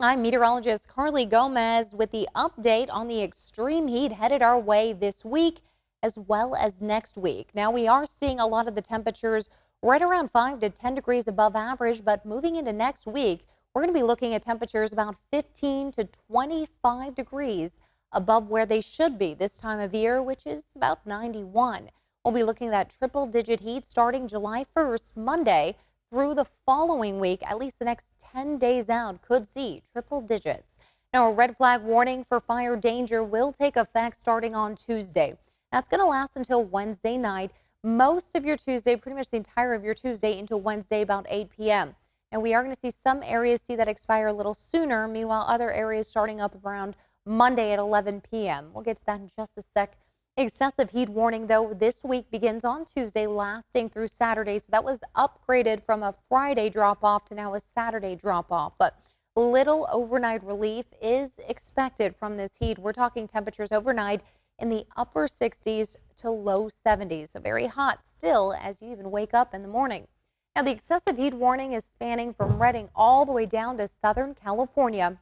I'm meteorologist Carly Gomez with the update on the extreme heat headed our way this week as well as next week. Now, we are seeing a lot of the temperatures right around 5 to 10 degrees above average, but moving into next week, we're going to be looking at temperatures about 15 to 25 degrees above where they should be this time of year, which is about 91. We'll be looking at that triple digit heat starting July 1st, Monday, through the following week. At least the next 10 days out could see triple digits. Now, a red flag warning for fire danger will take effect starting on Tuesday. That's going to last until Wednesday night. Most of your Tuesday, pretty much the entire of your Tuesday into Wednesday about 8 p.m. And we are going to see some areas see that expire a little sooner. Meanwhile, other areas starting up around Monday at 11 p.m. We'll get to that in just a sec. Excessive heat warning, though, this week begins on Tuesday, lasting through Saturday. So that was upgraded from a Friday drop-off to now a Saturday drop-off. But little overnight relief is expected from this heat. We're talking temperatures overnight in the upper 60s to low 70s. So very hot still as you even wake up in the morning. Now, the excessive heat warning is spanning from Redding all the way down to Southern California.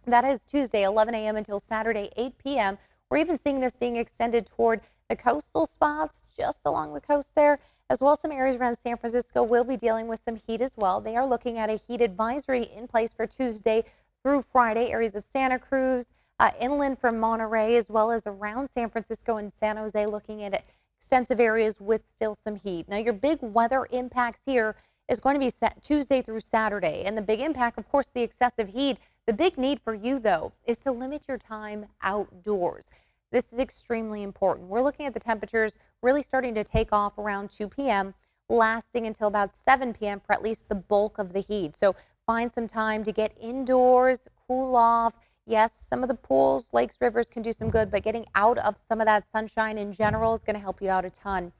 That is Tuesday, 11 a.m. until Saturday, 8 p.m. We're even seeing this being extended toward the coastal spots just along the coast there, as well as some areas around San Francisco will be dealing with some heat as well. They are looking at a heat advisory in place for Tuesday through Friday. Areas of Santa Cruz, inland from Monterey, as well as around San Francisco and San Jose, looking at extensive areas with still some heat. Now, your big weather impacts here is going to be set Tuesday through Saturday. And the big impact, of course, the excessive heat. The big need for you, though, is to limit your time outdoors. This is extremely important. We're looking at the temperatures really starting to take off around 2 p.m., lasting until about 7 p.m. for at least the bulk of the heat. So find some time to get indoors, cool off. Yes, some of the pools, lakes, rivers can do some good, but getting out of some of that sunshine in general is going to help you out a ton.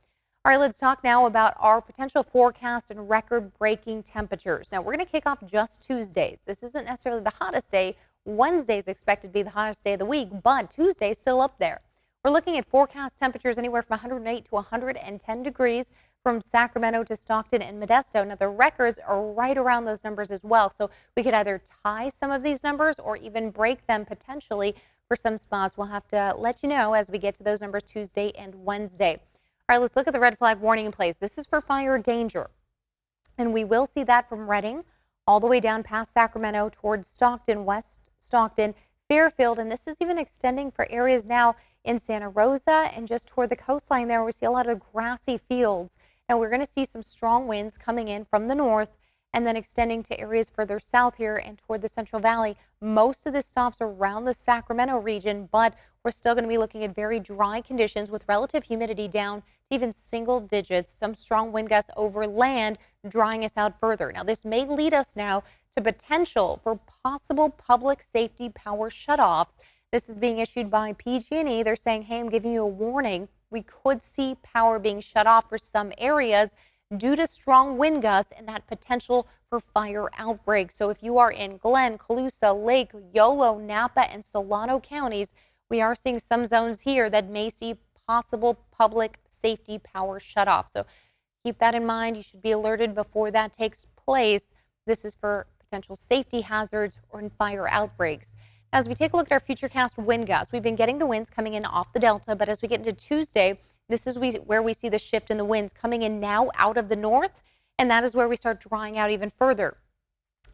All right, let's talk now about our potential forecast and record-breaking temperatures. Now, we're going to kick off just Tuesdays. This isn't necessarily the hottest day. Wednesday is expected to be the hottest day of the week, but Tuesday is still up there. We're looking at forecast temperatures anywhere from 108 to 110 degrees from Sacramento to Stockton and Modesto. Now, the records are right around those numbers as well, so we could either tie some of these numbers or even break them potentially for some spots. We'll have to let you know as we get to those numbers Tuesday and Wednesday. All right, let's look at the red flag warning in place. This is for fire danger, and we will see that from Redding all the way down past Sacramento towards Stockton, West Stockton, Fairfield, and this is even extending for areas now in Santa Rosa and just toward the coastline there. We see a lot of grassy fields. Now, we're going to see some strong winds coming in from the north and then extending to areas further south here and toward the Central Valley. Most of this stops around the Sacramento region, but we're still going to be looking at very dry conditions with relative humidity down to even single digits. Some strong wind gusts over land, drying us out further. Now, this may lead us now to potential for possible public safety power shutoffs. This is being issued by PG&E. They're saying, hey, I'm giving you a warning. We could see power being shut off for some areas due to strong wind gusts and that potential for fire outbreaks. So if you are in Glen, Colusa, Lake, Yolo, Napa, and Solano counties, we are seeing some zones here that may see possible public safety power shutoff. So keep that in mind. You should be alerted before that takes place. This is for potential safety hazards or fire outbreaks. As we take a look at our futurecast wind gusts, we've been getting the winds coming in off the Delta, but as we get into Tuesday, this is where we see the shift in the winds coming in now out of the north, and that is where we start drying out even further.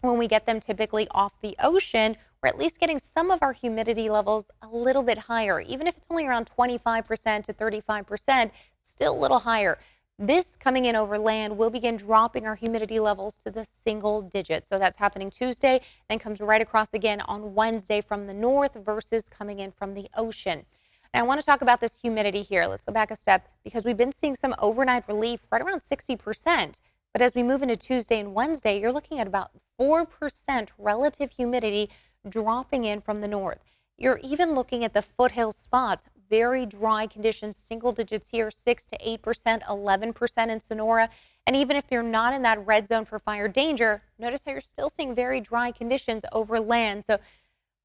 When we get them typically off the ocean, we're at least getting some of our humidity levels a little bit higher. Even if it's only around 25% to 35%, still a little higher. This coming in over land will begin dropping our humidity levels to the single digits. So that's happening Tuesday, then comes right across again on Wednesday from the north versus coming in from the ocean. Now, I want to talk about this humidity here. Let's go back a step because we've been seeing some overnight relief right around 60%. But as we move into Tuesday and Wednesday, you're looking at about 4% relative humidity dropping in from the north. You're even looking at the foothill spots, very dry conditions, single digits here, 6 to 8%, 11% in Sonora. And even if you're not in that red zone for fire danger, notice how you're still seeing very dry conditions over land. So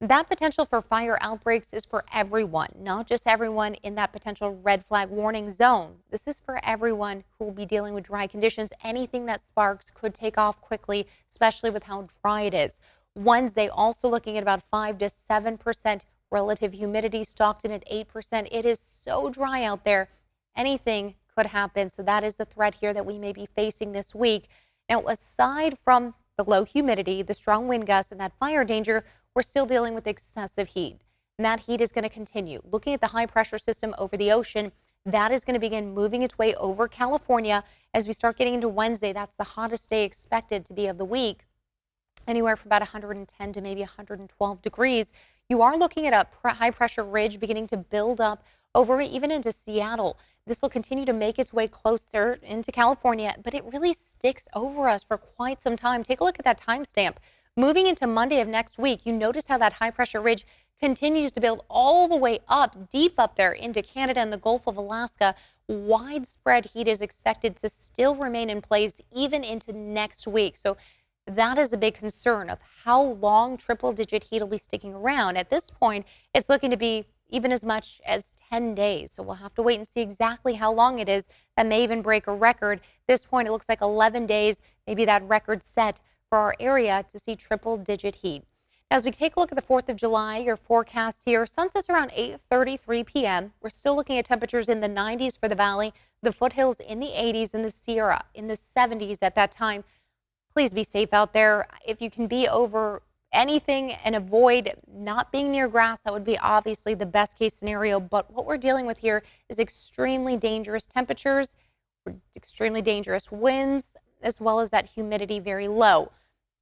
that potential for fire outbreaks is for everyone, not just everyone in that potential red flag warning zone. This is for everyone who will be dealing with dry conditions. Anything that sparks could take off quickly, especially with how dry it is. Wednesday, also looking at about 5 to 7% relative humidity. Stockton at 8%. It is so dry out there. Anything could happen. So that is the threat here that we may be facing this week. Now, aside from the low humidity, the strong wind gusts, and that fire danger, we're still dealing with excessive heat. And that heat is going to continue. Looking at the high pressure system over the ocean, that is going to begin moving its way over California as we start getting into Wednesday. That's the hottest day expected to be of the week, anywhere from about 110 to maybe 112 degrees. You are looking at a high pressure ridge beginning to build up over even into Seattle. This will continue to make its way closer into California, but it really sticks over us for quite some time. Take a look at that timestamp. Moving into Monday of next week, you notice how that high pressure ridge continues to build all the way up, deep up there into Canada and the Gulf of Alaska. Widespread heat is expected to still remain in place even into next week. So that is a big concern of how long triple-digit heat will be sticking around. At this point, it's looking to be even as much as 10 days. So we'll have to wait and see exactly how long it is. That may even break a record. At this point, it looks like 11 days, maybe that record set for our area to see triple-digit heat. Now, as we take a look at the 4th of July, your forecast here, sun sets around 8:33 p.m. We're still looking at temperatures in the 90s for the valley, the foothills in the 80s, and the Sierra in the 70s at that time. Please be safe out there. If you can be over anything and avoid not being near grass, that would be obviously the best case scenario. But what we're dealing with here is extremely dangerous temperatures, extremely dangerous winds, as well as that humidity very low.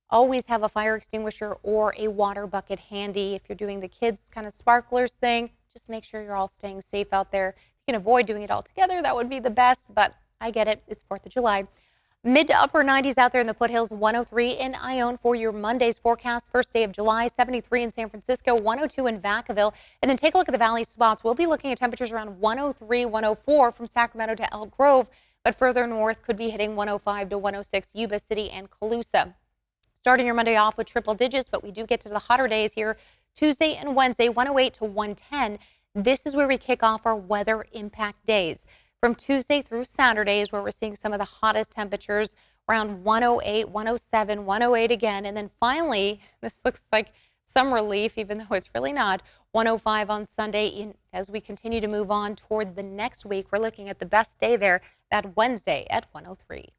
Always have a fire extinguisher or a water bucket handy. If you're doing the kids kind of sparklers thing, just make sure you're all staying safe out there. If you can avoid doing it all together, that would be the best, but I get it. It's 4th of July. Mid to upper 90s out there in the foothills, 103 in Ione for your Monday's forecast. First day of July, 73 in San Francisco, 102 in Vacaville. And then take a look at the valley spots. We'll be looking at temperatures around 103, 104 from Sacramento to Elk Grove, but further north could be hitting 105 to 106 Yuba City and Colusa. Starting your Monday off with triple digits, but we do get to the hotter days here. Tuesday and Wednesday, 108 to 110. This is where we kick off our weather impact days. From Tuesday through Saturday is where we're seeing some of the hottest temperatures, around 108, 107, 108 again. And then finally, this looks like some relief, even though it's really not, 105 on Sunday. As we continue to move on toward the next week, we're looking at the best day there, that Wednesday at 103.